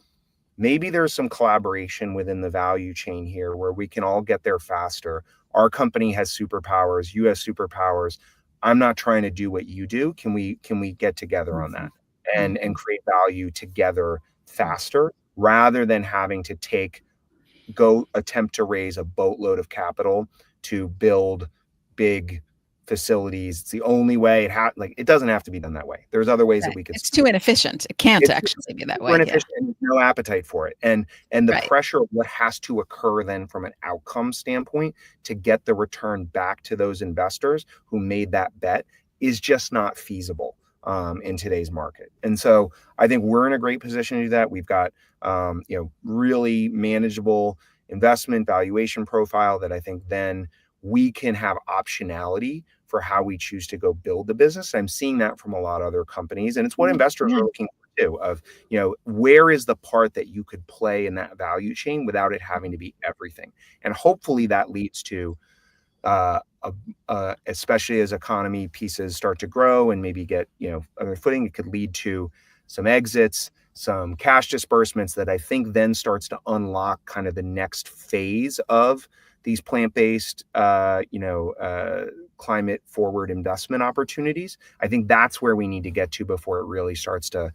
Speaker 2: maybe there's some collaboration within the value chain here where we can all get there faster. Our company has superpowers, you have superpowers. I'm not trying to do what you do. Can we get together on that and create value together faster, rather than having to attempt to raise a boatload of capital to build big facilities? It's the only way it doesn't have to be done that way. There's other ways that we could.
Speaker 1: It's too inefficient. It can't actually be that way.
Speaker 2: Inefficient, and no appetite for it. And the pressure of what has to occur then from an outcome standpoint to get the return back to those investors who made that bet is just not feasible in today's market. And so I think we're in a great position to do that. We've got really manageable investment valuation profile that I think then we can have optionality for how we choose to go build the business. I'm seeing that from a lot of other companies, and it's what investors are looking for too, of, where is the part that you could play in that value chain without it having to be everything. And hopefully that leads to, especially as economy pieces start to grow and maybe get, other footing, it could lead to some exits, some cash disbursements that I think then starts to unlock kind of the next phase of these plant-based, climate forward investment opportunities. I think that's where we need to get to before it really starts to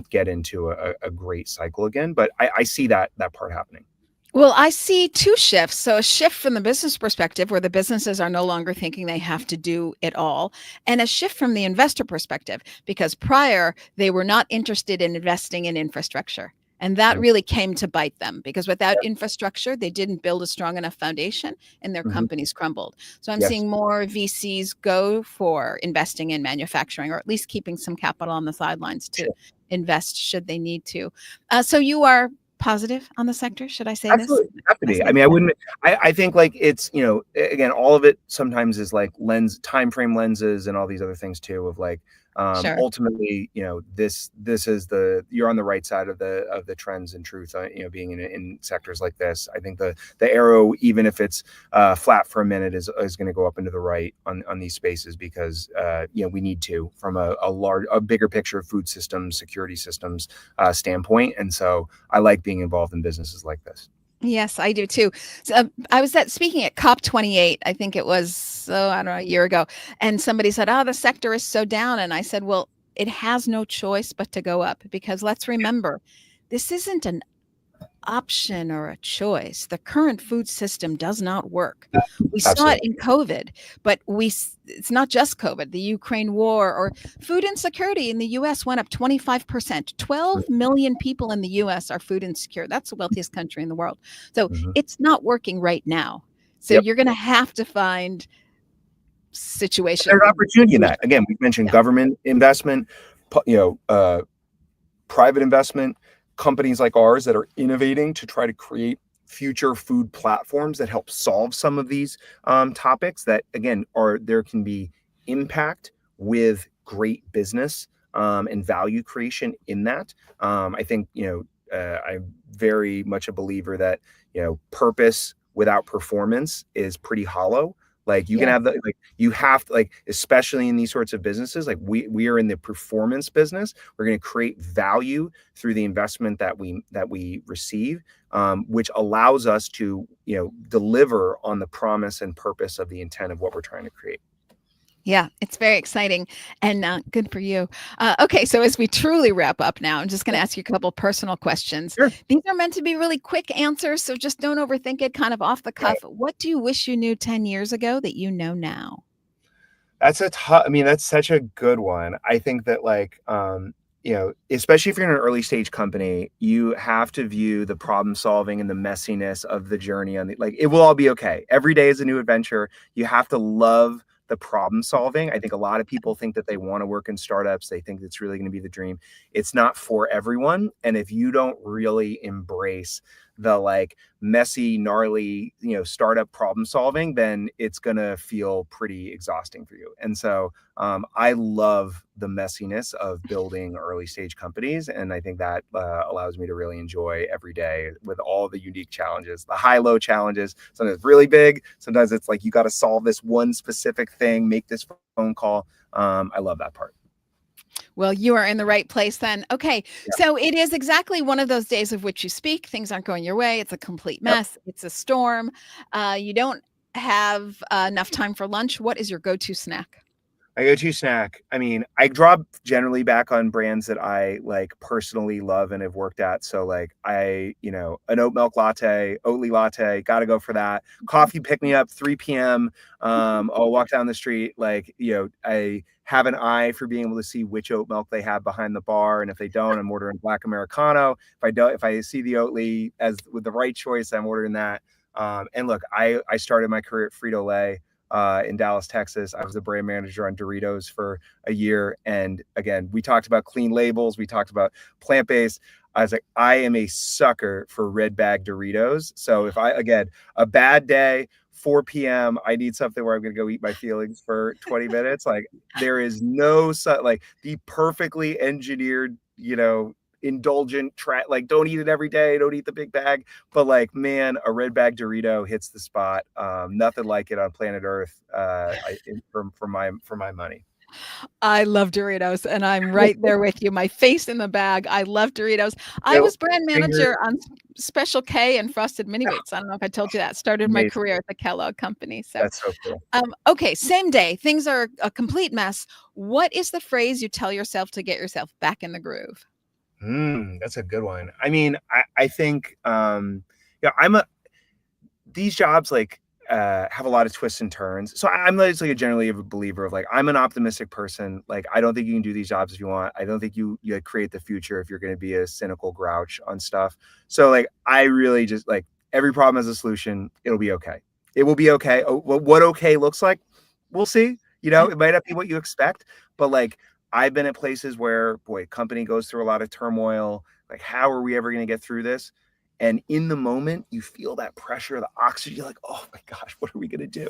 Speaker 2: get into a great cycle again. But I see that part happening.
Speaker 1: Well, I see two shifts. So, a shift from the business perspective, where the businesses are no longer thinking they have to do it all, and a shift from the investor perspective, because prior they were not interested in investing in infrastructure. And that
Speaker 2: Mhm.
Speaker 1: really came to bite them because without infrastructure, they didn't build a strong enough foundation and their
Speaker 2: Mhm.
Speaker 1: companies crumbled. So, I'm
Speaker 2: Yes.
Speaker 1: seeing more VCs go for investing in manufacturing or at least keeping some capital on the sidelines to
Speaker 2: Sure.
Speaker 1: invest should they need to. So, you are positive on the sector, should I say this?
Speaker 2: Absolutely. Have to be. I
Speaker 1: Leslie?
Speaker 2: mean, I
Speaker 1: Yeah,
Speaker 2: wouldn't I think, like, it's, again, all of it sometimes is, like, time frame lenses and all these other things too of, like,
Speaker 1: sure.
Speaker 2: ultimately, this is you're on the right side of the trends and truth, being in sectors like this. I think the arrow, even if it's, flat for a minute, is gonna go up into the right on these spaces because, we need to from a bigger picture of food systems, security systems, standpoint, and so I like being involved in businesses like this.
Speaker 1: Yes, I do too. So, I was speaking at COP28, I think it was, I don't know, a year ago, and somebody said, "Oh, the sector is so down." And I said, "Well, it has no choice but to go up because let's remember, this isn't an option or a choice. The current food system does not work. We saw it
Speaker 2: Absolutely.
Speaker 1: in COVID, but it's not just COVID, the Ukraine war or food insecurity in the US went up 25%. 12 million people in the US are food insecure. That's the wealthiest country in the world. So
Speaker 2: Mhm.
Speaker 1: it's not working right now. So
Speaker 2: Yep.
Speaker 1: you're going to have to find
Speaker 2: There's opportunity in that.
Speaker 1: solutions.
Speaker 2: Again, we've mentioned
Speaker 1: Yeah.
Speaker 2: government investment, pu you know, private investment, companies like ours that are innovating to try to create future food platforms that help solve some of these, topics that, again, are there can be impact with great business, and value creation in that. I think, I'm very much a believer that, purpose without performance is pretty hollow. Like, you can
Speaker 1: Yeah.
Speaker 2: have you have to, like, especially in these sorts of businesses, like, we are in the performance business. We're gonna create value through the investment that we receive, which allows us to, deliver on the promise and purpose of the intent of what we're trying to create.
Speaker 1: Yeah, it's very exciting and good for you. Okay, so as we truly wrap up now, I'm just going to ask you a couple personal questions.
Speaker 2: Sure.
Speaker 1: These are meant to be really quick answers, so just don't overthink it, kind of off the
Speaker 2: Right.
Speaker 1: cuff. What do you wish you knew 10 years ago that you know now?
Speaker 2: I mean, that's such a good one. I think that, like, especially if you're in an early stage company, you have to view the problem solving and the messiness of the journey like, it will all be okay. Every day is a new adventure. You have to love the problem solving. I think a lot of people think that they want to work in startups. They think it's really going to be the dream. It's not for everyone. And if you don't really embrace the, like, messy, gnarly, startup problem solving, then it's gonna feel pretty exhausting for you. And so, I love the messiness of building early stage companies, and I think that, allows me to really enjoy every day with all the unique challenges, the high low challenges. Sometimes it's really big. Sometimes it's like you got to solve this one specific thing, make this phone call. I love that part.
Speaker 1: Well, you are in the right place then. Okay,
Speaker 2: Yeah.
Speaker 1: so it is exactly one of those days of which you speak. Things aren't going your way. It's a complete
Speaker 2: Yep.
Speaker 1: mess. It's a storm. You don't have enough time for lunch. What is your go-to snack?
Speaker 2: My go-to snack, I mean, I draw generally back on brands that I, like, personally love and have worked at. So, like, an oat milk latte, Oatly latte, gotta go for that. Coffee pick me up, 3 p.m. I'll walk down the street, like, I have an eye for being able to see which oat milk they have behind the bar. And if they don't, I'm ordering black Americano. If I see the Oatly as with the right choice, I'm ordering that. And look, I started my career at Frito-Lay, in Dallas, Texas. I was the brand manager on Doritos for a year. And again, we talked about clean labels. We talked about plant-based. I was like, I am a sucker for red bag Doritos. So if again, a bad day, 4 p.m., I need something where I'm going to go eat my feelings for 20 minutes. Like, there is no, like, the perfectly engineered, indulgent like, don't eat it every day. Don't eat the big bag. But, like, man, a red bag Dorito hits the spot. Nothing like it on planet Earth. For my money.
Speaker 1: I love Doritos, and I'm right there with you. My face in the bag. I love Doritos. I was brand
Speaker 2: Finger.
Speaker 1: manager on Special K and Frosted Mini Wheats. I don't know if I told you that. Started my
Speaker 2: Amazing.
Speaker 1: career at the Kellogg Company. So,
Speaker 2: That's so cool.
Speaker 1: okay, same day. Things are a complete mess. What is the phrase you tell yourself to get yourself back in the groove?
Speaker 2: That's a good one. I mean, I think, These jobs like have a lot of twists and turns. So I'm like generally a believer of like, I'm an optimistic person. Like, I don't think you can do these jobs if you want. I don't think you create the future if you're going to be a cynical grouch on stuff. So like, I really just like, every problem has a solution. It'll be okay. It will be okay. What okay looks like, we'll see. It might not be what you expect, but like, I've been at places where, boy, company goes through a lot of turmoil. Like, how are we ever going to get through this? And in the moment, you feel that pressure, the oxygen. You're like, oh my gosh, what are we going to do?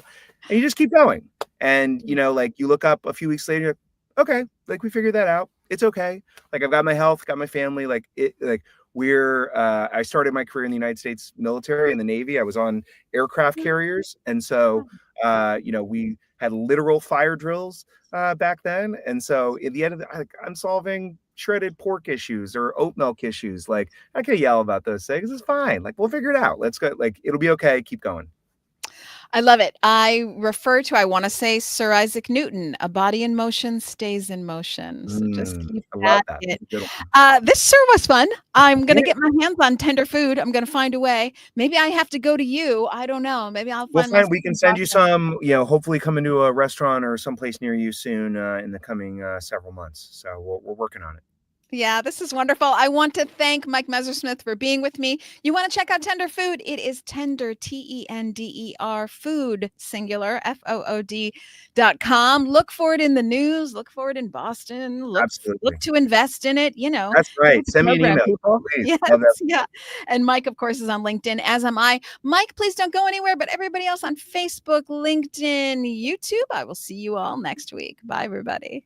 Speaker 2: And you just keep going. And, like you look up a few weeks later, you're like, okay, like we figured that out. It's okay. Like, I've got my health, got my family. Like I started my career in the United States military, in the Navy. I was on aircraft carriers. And so, we had literal fire drills back then. And so at the end of I'm solving shredded pork issues or oat milk issues. Like, I could yell about those things. It's fine. Like, we'll figure it out. Let's go. Like, it'll be okay. Keep going.
Speaker 1: I love it. I want to say Sir Isaac Newton, a body in motion stays in motion. So just keep
Speaker 2: I love
Speaker 1: at
Speaker 2: that.
Speaker 1: it. This sure was fun. I'm going to get my hands on tender food. I'm going to find a way. Maybe I have to go to you. I don't know. Maybe I'll find
Speaker 2: we can send you some, hopefully come into a restaurant or someplace near you soon in the coming several months. So we're working on it.
Speaker 1: Yeah, this is wonderful. I want to thank Mike Messersmith for being with me. You want to check out Tender Food? It is Tender, TENDER, food, singular, FOOD.com. Look for it in the news. Look for it in Boston. Look to invest in it.
Speaker 2: That's right. Send me an email. Please.
Speaker 1: Yes, yeah. And Mike, of course, is on LinkedIn, as am I. Mike, please don't go anywhere, but everybody else on Facebook, LinkedIn, YouTube. I will see you all next week. Bye, everybody.